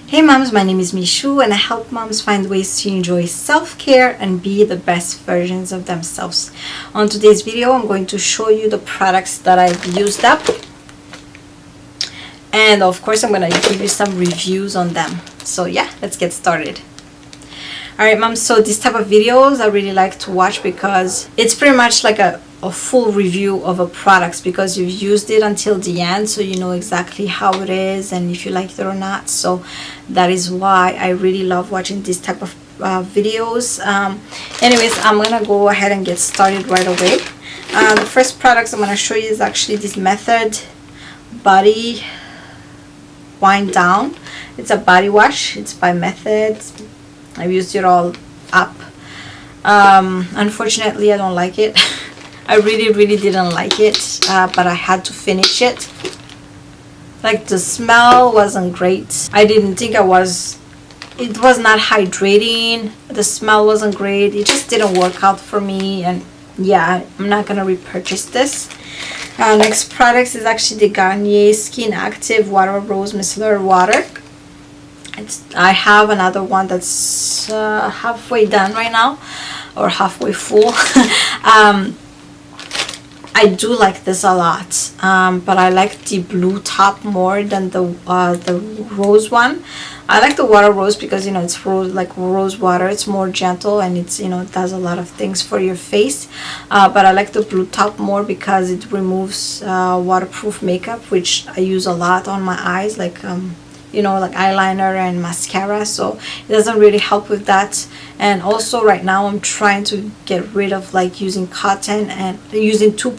Hey moms, my name is Michou and I help moms find ways to enjoy self-care and be the best versions of themselves. On today's video, I'm going to show you the products that I've used up. And of course, I'm going to give you some reviews on them. So yeah, let's get started. Alright moms, so this type of videos I really like to watch because it's pretty much like a full review of a product because you've used it until the end, so you know exactly how it is and if you like it or not. So that is why I really love watching this type of videos. Anyways, I'm gonna go ahead and get started right away. The first products I'm gonna show you is actually this Method Body Wind Down. It's a body wash. It's by Method. I've used it all up. Unfortunately, I don't like it. I really didn't like it, but I had to finish it. Like, the smell wasn't great. I didn't think it was not hydrating. The smell wasn't great. It just didn't work out for me, and yeah, I'm not gonna repurchase this. Next product is actually the Garnier Skin Active Water Rose Micellar Water. I have another one that's halfway done right now, or halfway full. I do like this a lot, but I like the blue top more than the rose one. I like the water rose because, you know, it's rose water. It's more gentle and it's, you know, it does a lot of things for your face. But I like the blue top more because it removes waterproof makeup, which I use a lot on my eyes, like you know, like eyeliner and mascara, so it doesn't really help with that. And also right now I'm trying to get rid of like using cotton and using too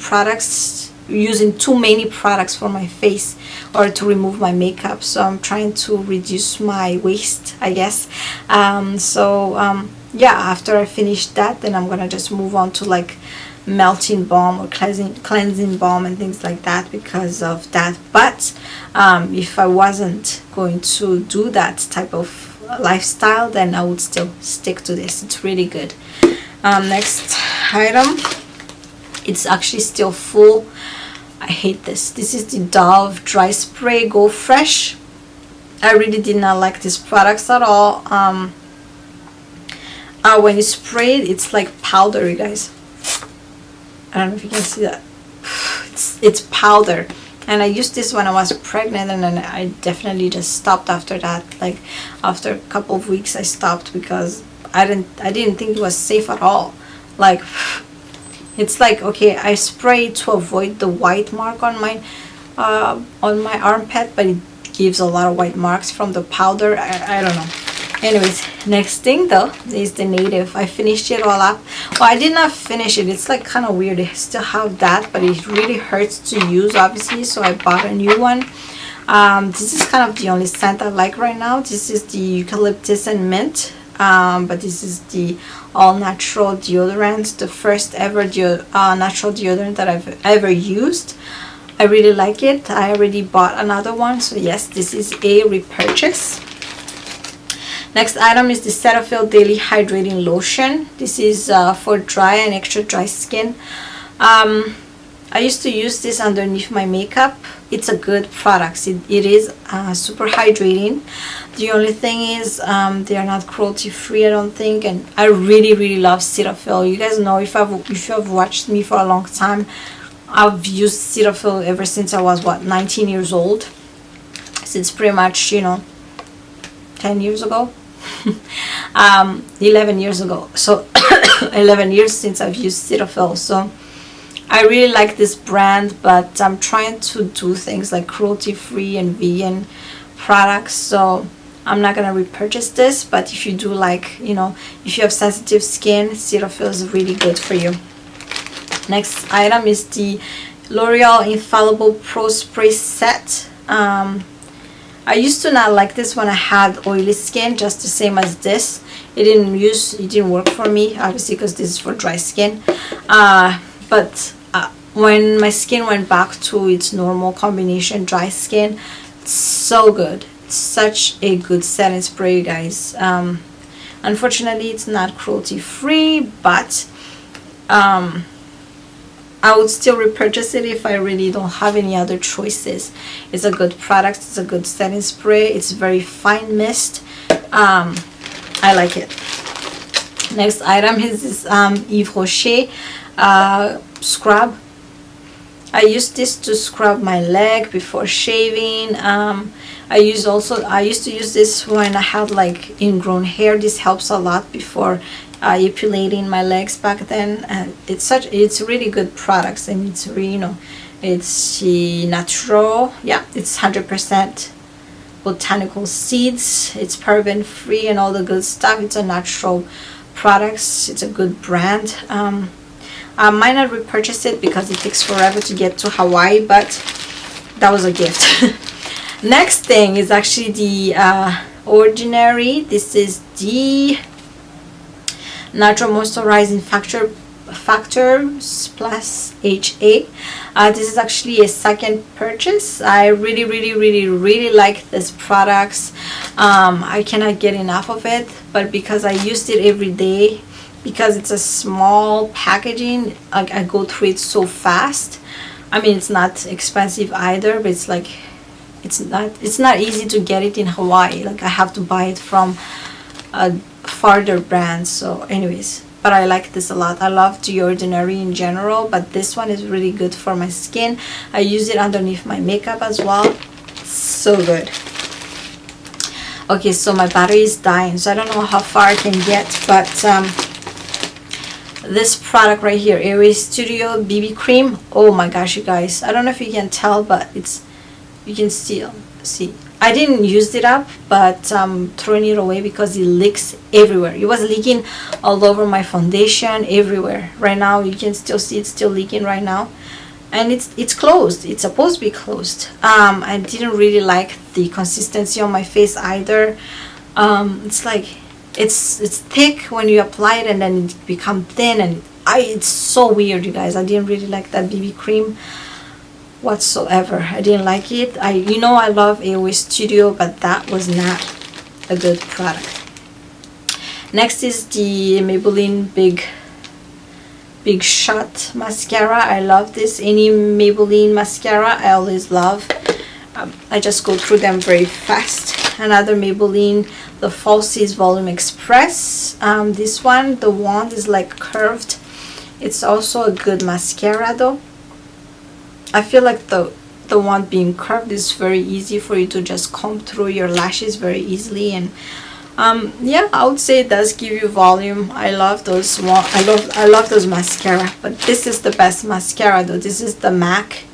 many products for my face or to remove my makeup, so I'm trying to reduce my waste, I guess. Yeah, after I finish that, then I'm gonna just move on to like melting balm or cleansing balm and things like that because of that. But if I wasn't going to do that type of lifestyle, then I would still stick to this. It's really good. Next item, it's actually still full. I hate this. This is the Dove Dry Spray Go Fresh. I really did not like these products at all. When you spray it, it's like powder, you guys. I don't know if you can see that. It's powder, and I used this when I was pregnant, and then I definitely just stopped after that. Like after a couple of weeks I stopped because I didn't think it was safe at all. Like, it's like, okay, I spray to avoid the white mark on my armpit, but it gives a lot of white marks from the powder. I don't know. Anyways, next thing though is the Native. I finished it all up. Well, I did not finish it. It's like kind of weird. I still have that, but it really hurts to use, obviously, so I bought a new one. This is kind of the only scent I like right now. This is the eucalyptus and mint, but this is the all-natural deodorant, the first ever natural deodorant that I've ever used. I really like it. I already bought another one, so yes, this is a repurchase. Next item is the Cetaphil Daily Hydrating Lotion. This is for dry and extra dry skin. I used to use this underneath my makeup. It's a good product. It is super hydrating. The only thing is they are not cruelty free, I don't think, and I really love Cetaphil. You guys know, if you have watched me for a long time, I've used Cetaphil ever since I was 19 years old. So it's pretty much, you know, 10 years ago. 11 years ago, so 11 years since I've used Cetaphil. So I really like this brand, but I'm trying to do things like cruelty free and vegan products, so I'm not gonna repurchase this. But if you do, like, you know, if you have sensitive skin, Cetaphil is really good for you. Next item is the L'Oreal Infallible Pro Spray Set. I used to not like this when I had oily skin, just the same as this. It didn't work for me, obviously, because this is for dry skin. But when my skin went back to its normal combination dry skin, it's so good. It's such a good setting spray, you guys. Unfortunately, it's not cruelty free, but I would still repurchase it if I really don't have any other choices. It's a good product. It's a good setting spray. It's very fine mist. I like it. Next item is this Yves Rocher scrub. I use this to scrub my leg before shaving. I used to use this when I had like ingrown hair. This helps a lot before epilating my legs back then. And it's really good products, and it's really, you know, it's natural. Yeah, it's 100% botanical seeds. It's paraben free and all the good stuff. It's a natural products. It's a good brand. I might not repurchase it because it takes forever to get to Hawaii, but that was a gift. Next thing is actually the Ordinary. This is the Natural Moisturizing Factor plus HA. This is actually a second purchase. I really like this products. I cannot get enough of it, but because I used it every day, because it's a small packaging, I go through it so fast. I mean, it's not expensive either, but it's like it's not easy to get it in Hawaii. Like I have to buy it from a farther brand. So anyways, but I like this a lot. I love The Ordinary in general, but this one is really good for my skin. I use it underneath my makeup as well. So good. Okay, so my battery is dying, so I don't know how far I can get, but this product right here, Airway Studio BB cream. Oh my gosh, you guys, I don't know if you can tell, but you can still see I didn't use it up, but throwing it away because it leaks everywhere. It was leaking all over my foundation, everywhere. Right now you can still see it's still leaking right now, and it's closed. It's supposed to be closed. I didn't really like the consistency on my face either. It's like it's thick when you apply it, and then it becomes thin, and it's so weird, you guys. I didn't really like that BB cream whatsoever. I didn't like it. I love Airway Studio, but that was not a good product. Next is the Maybelline Big Shot mascara. I love this. Any Maybelline mascara I always love. I just go through them very fast. Another Maybelline, the Falsies Volume Express. This one, the wand is like curved. It's also a good mascara though. I feel like the one being curved is very easy for you to just comb through your lashes very easily, and yeah, I would say it does give you volume. I love those I love those mascara, but this is the best mascara though. This is the MAC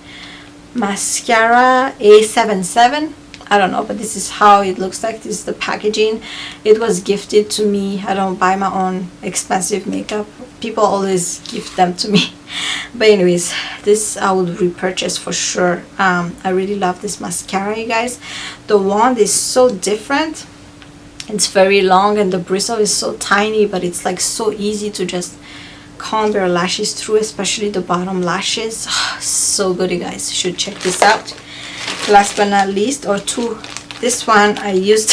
mascara A77. I don't know, but this is how it looks like. This is the packaging. It was gifted to me. I don't buy my own expensive makeup. People always gift them to me. But anyways, this I would repurchase for sure. I really love this mascara, you guys. The wand is so different. It's very long and the bristle is so tiny, but it's like so easy to just comb your lashes through, especially the bottom lashes. So good, you guys. You should check this out. Last but not least, this one I used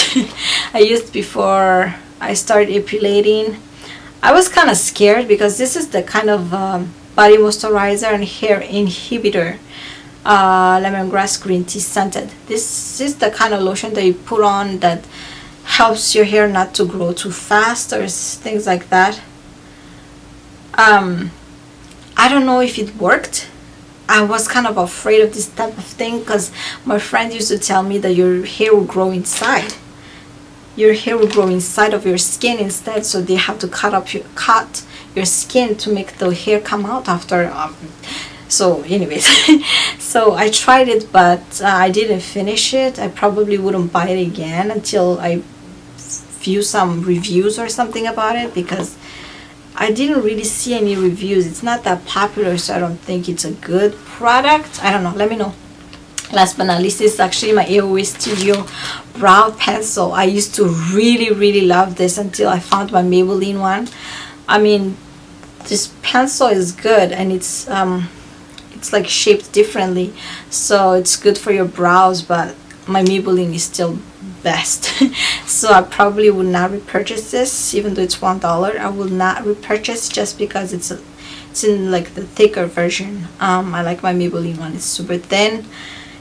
I used before I started epilating. I was kind of scared because this is the kind of body moisturizer and hair inhibitor, lemongrass green tea scented. This is the kind of lotion that you put on that helps your hair not to grow too fast or things like that. I don't know if it worked. I was kind of afraid of this type of thing because my friend used to tell me that your hair will grow inside. Your hair will grow inside of your skin instead, so they have to cut your skin to make the hair come out after. So anyways, so I tried it, but I didn't finish it. I probably wouldn't buy it again until I view some reviews or something about it, because I didn't really see any reviews. It's not that popular, so I don't think it's a good product. I don't know. Let me know. Last but not least, this is actually my Airway Studio brow pencil. I used to really love this until I found my Maybelline one. I mean, this pencil is good, and it's like shaped differently, so it's good for your brows, but my Maybelline is still best. So I probably would not repurchase this, even though it's $1. I will not repurchase just because It's in like the thicker version. I like my Maybelline one. It's super thin.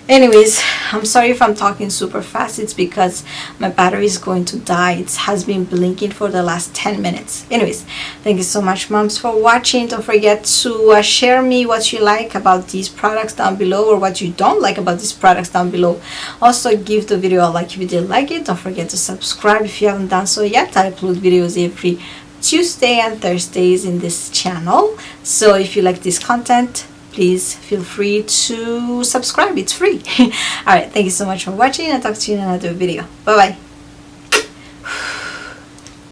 Anyways, I'm sorry if I'm talking super fast. It's because my battery is going to die. It has been blinking for the last 10 minutes. Anyways, thank you so much, moms, for watching. Don't forget to share me what you like about these products down below, or what you don't like about these products down below. Also, give the video a like if you did like it. Don't forget to subscribe if you haven't done so yet. I upload videos every Tuesday and Thursdays in this channel. So if you like this content, please feel free to subscribe. It's free. All right, thank you so much for watching. I'll talk to you in another video. Bye bye.